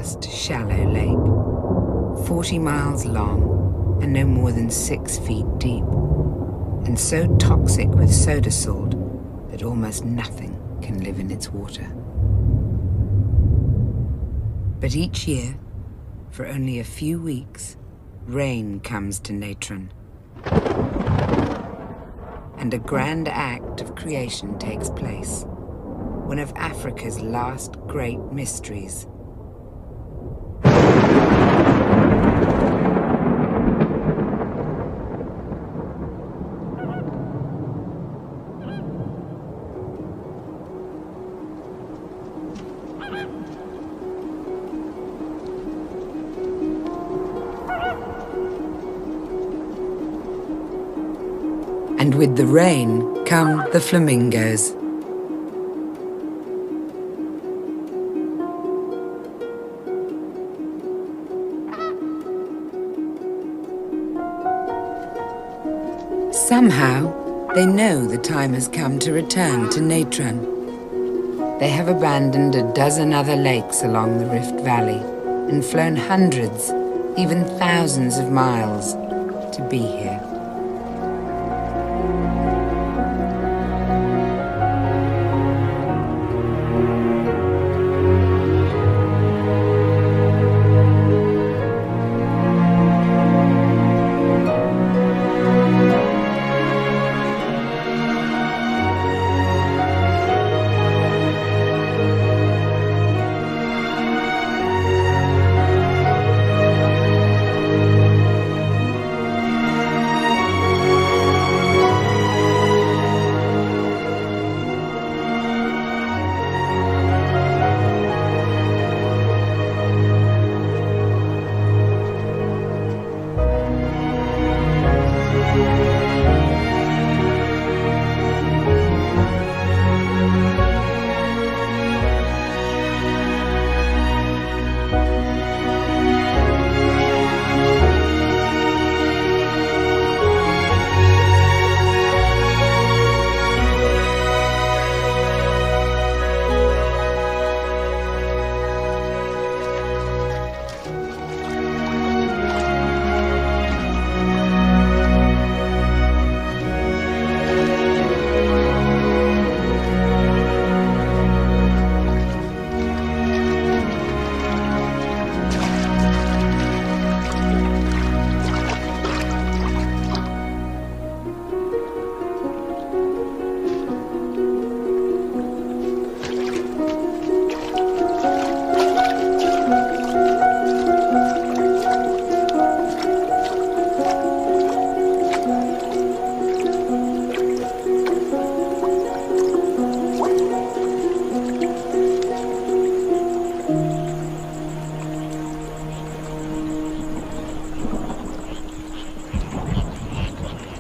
vast, shallow lake, 40 miles long and no more than 6 feet deep, and so toxic with soda salt that almost nothing can live in its water. But each year, for only a few weeks, rain comes to Natron, and a grand act of creation takes place, one of Africa's last great mysteries. And with the rain come the flamingos. Somehow, they know the time has come to return to Natron. They have abandoned a dozen other lakes along the Rift Valley and flown hundreds, even thousands of miles to be here.